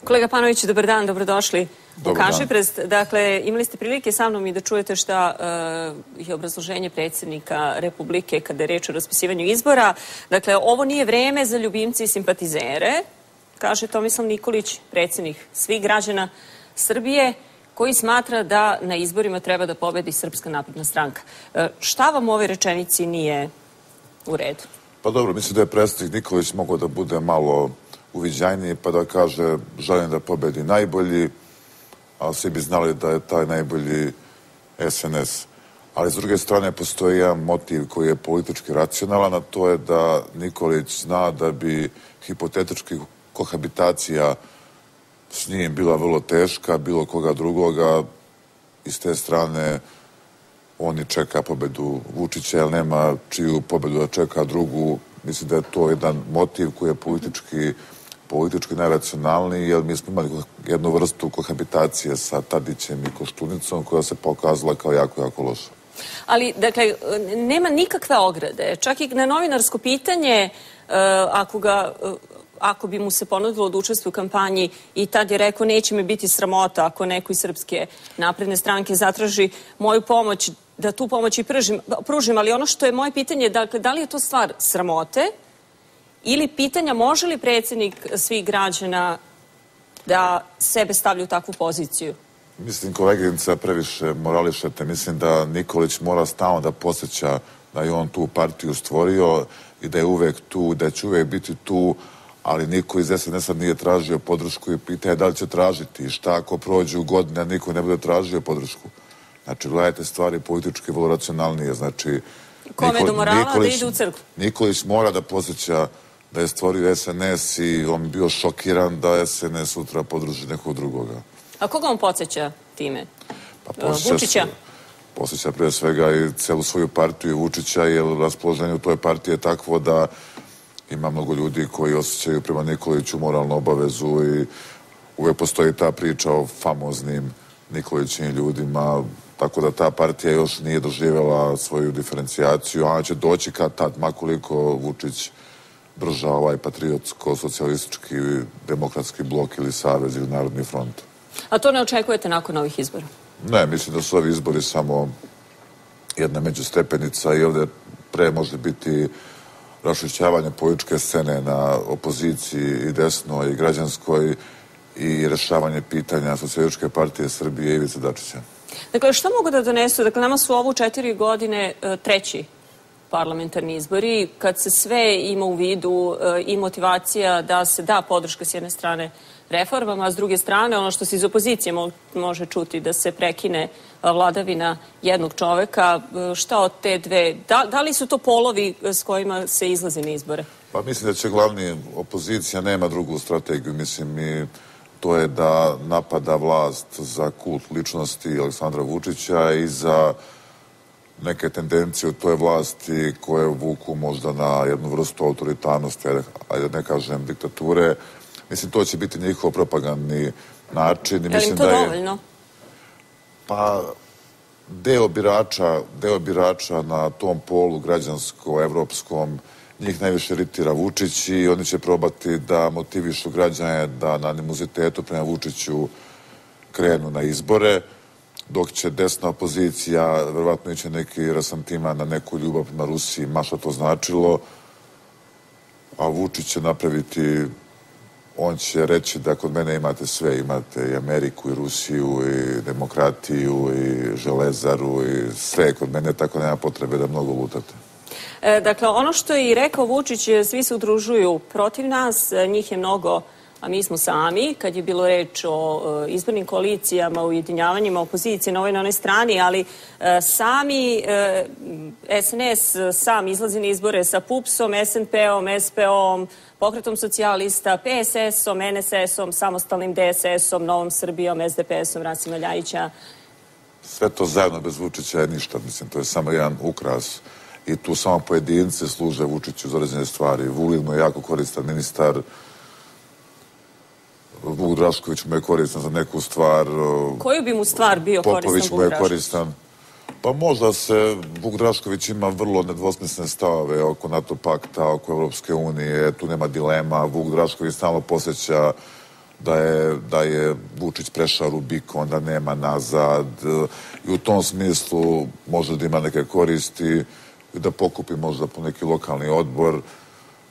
Kolega Panović, dobar dan, dobrodošli u Kašiprest. Dakle, imali ste prilike sa mnom i da čujete šta je obrazloženje predsjednika Republike kada je reč o raspisivanju izbora. Dakle, ovo nije vreme za ljubimce i simpatizere, kaže Tomislav Nikolić, predsjednik svih građana Srbije, koji smatra da na izborima treba da pobedi Srpska napredna stranka. Šta vam u ovoj rečenici nije u redu? Pa dobro, mislim da je predsjednik Nikolić mogao da bude malo uviđajniji pa da kaže želim da pobedi najbolji, a svi bi znali da je taj najbolji SNS. Ali s druge strane postoji jedan motiv koji je politički racionalan, a to je da Nikolić zna da bi hipotetički kohabitacija s njim bila vrlo teška, bilo koga drugoga, i s te strane on i čeka pobedu Vučića, jer nema čiju pobedu da čeka drugu. Mislim da je to jedan motiv koji je politički najracionalniji, jer mi smo imali jednu vrstu kohabitacije sa Tadićem i Koštunicom koja se pokazala kao jako, jako loša. Ali, dakle, nema nikakve ograde. Čak i na novinarsko pitanje, ako bi mu se ponudilo da učestvuje u kampanji, i tad je rekao neće mi biti sramota ako neko iz Srpske napredne stranke zatraži moju pomoć, da tu pomoć i pružim. Ali ono što je moje pitanje, dakle, da li je to stvar sramote ili pitanja može li predsjednik svih građana da sebe stavlja u takvu poziciju? Mislim, koleginica, previše morališete. Mislim da Nikolić mora stalno da podsjeća da je on tu partiju stvorio i da je uvek tu, da će uvek biti tu, ali niko iz SNS-a nije tražio podršku i pitanje da li će tražiti. Šta ako prođu godine, a niko ne bude tražio podršku? Znači, gledajte stvari politički vrlo racionalnije. Znači, kome do morala da ide u crkvu? Nikolić mora da podsjeća da je stvorio SNS i on bi bio šokiran da SNS sutra podrži nekog drugoga. A koga on podsjeća time? Vučića? Podsjeća pre svega i celu svoju partiju Vučića, jer raspoloženje u toj partiji je takvo da ima mnogo ljudi koji osjećaju prema Nikoliću moralnu obavezu i uvek postoji ta priča o famoznim Nikolićim ljudima, tako da ta partija još nije doživjela svoju diferencijaciju, a ona će doći kad tad, makoliko Vučić drža ovaj patriotsko-socijalistički demokratski blok ili savez ili narodni front. A to ne očekujete nakon ovih izbora? Ne, mislim da su ovi izbori samo jedna međustepenica i ovdje pre može biti raščišćavanje političke scene na opoziciji i desnoj i građanskoj i rešavanje pitanja Socijalističke partije Srbije i Ivice Dačića. Dakle, što mogu da donesu? Dakle, nama su ovu 4 godine treći parlamentarni izbori, kad se sve ima u vidu i motivacija da se da podrška s jedne strane reformama, a s druge strane ono što se iz opozicije može čuti da se prekine vladavina jednog čoveka. Šta od te dve? Da li su to polovi s kojima se izlazi na izbore? Pa mislim da će glavni opozicija nema drugu strategiju. Mislim, to je da napada vlast za kult ličnosti Aleksandra Vučića i za neke tendencije u toj vlasti koje vuku možda na jednu vrstu autoritarnosti, ajde ne kažem diktature. Mislim, to će biti njihov propagandni način. Je li im to dovoljno? Pa, deo birača na tom polu građansko-evropskom, njih najviše iritira Vučić i oni će probati da motivišu građane da na animozitetu prema Vučiću krenu na izbore, dok će desna opozicija verovatno iće neki rasantima na neku ljubav prema Rusiji, ma što to značilo, a Vučić će napraviti, on će reći da kod mene imate sve, imate i Ameriku i Rusiju i demokratiju i železaru i sve kod mene, tako nema potrebe da mnogo lutate. Dakle, ono što je i rekao Vučić, svi se udružuju protiv nas, njih je mnogo, a mi smo sami, kad je bilo reč o izbornim koalicijama, ujedinjavanjima opozicije na ovoj na onoj strani, ali sami SNS sam izlazi na izbore sa PUPS-om, SNP-om, SP-om, Pokretom socijalista, PSS-om, NSS-om, Samostalnim DSS-om, Novom Srbijom, SDS-om, Rasima Ljajića. Sve to zajedno bez Vučića je ništa, mislim, to je samo jedan ukras. I tu samo pojedince služe Vučiću za određene stvari. Vulin mu je jako koristan ministar, Vuk Drašković mu je koristan za neku stvar. Koju bi mu stvar bio koristan Vuk Drašković? Popović mu je koristan. Pa možda se Vuk Drašković ima vrlo nedvosmislene stavove oko NATO pakta, oko Evropske unije, tu nema dilema. Vuk Drašković stalno posjeća da je Vučić prešao Rubikon, da nema nazad i u tom smislu može da ima neke koristi i da pokupi možda po neki lokalni odbor.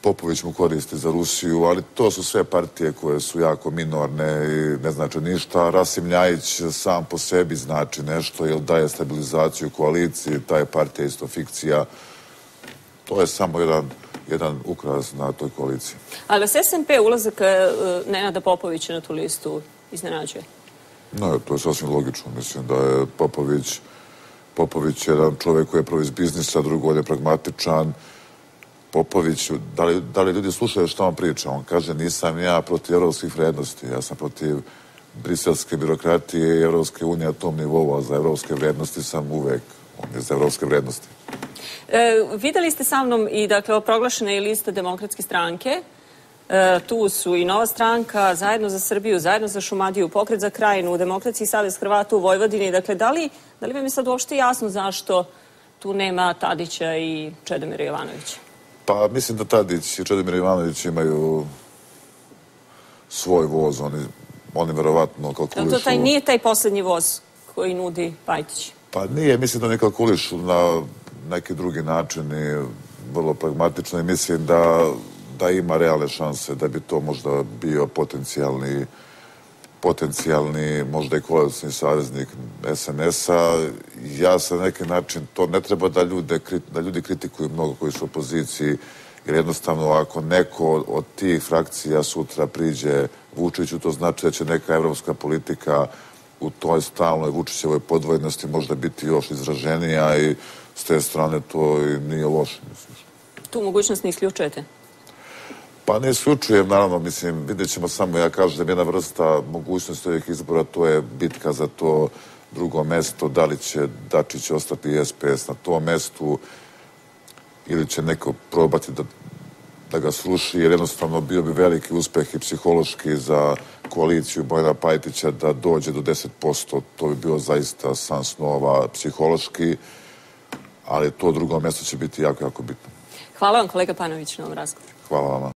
Popović mu koristi za Rusiju, ali to su sve partije koje su jako minorne i ne znači ništa. Rasim Ljajić sam po sebi znači nešto, jer daje stabilizaciju koaliciji, ta je partija isto fikcija. To je samo jedan ukras na toj koaliciji. Ali vas SNP ulazak Nenada Popovića na tu listu iznenađuje? No, to je sasvim logično. Mislim da je Popović jedan čovjek koji je prvo iz biznisa, drugo je pragmatičan. Popović, da li ljudi slušaju što on priča? On kaže, nisam ja protiv evropskih vrednosti, ja sam protiv briselske birokratije i Evropske unije na tom nivou, a za evropske vrednosti sam uvek. On je za evropske vrednosti. Videli ste sa mnom i, dakle, proglašena je lista Demokratske stranke. Tu su i Nova stranka, Zajedno za Srbiju, Zajedno za Šumadiju, Pokret za Krajinu, Demokratski savez Hrvata u Vojvodini. Dakle, da li vam je sad uopšte jasno zašto tu nema Tadića i Čedomira Jovanovića? Pa mislim da Tadić i Čedomir Jovanović imaju svoj voz. Oni verovatno kalkulišu... Nije taj poslednji voz koji nudi Pajtić? Pa nije, mislim da oni kalkulišu na neki drugi način i vrlo pragmatično i mislim da ima realne šanse da bi to možda bio potencijalni možda i koalicijni saveznik SNS-a. Ja sa neki način, to ne treba da ljudi kritikuju mnogo koji su u opoziciji, jer jednostavno ako neko od tih frakcija sutra priđe Vučiću, to znači da će neka evropska politika u toj stalnoj Vučićevoj podvojenosti možda biti još izraženija i s te strane to i nije loše. Tu mogućnost ne isključujete? Pa ne isključujem, naravno, mislim, vidjet ćemo samo, ja kažem da je jedna vrsta mogućnosti ovih izbora, to je bitka za to drugo mesto, da li će Dačić ostati SPS na tom mestu ili će neko probati da ga sruši, jer jednostavno bio bi veliki uspeh i psihološki za koaliciju Bojana Pajtića da dođe do 10%, to bi bio zaista san snova psihološki, ali to drugo mesto će biti jako, jako bitno. Hvala vam, kolega Panović, na ovom razgovoru. Hvala vama.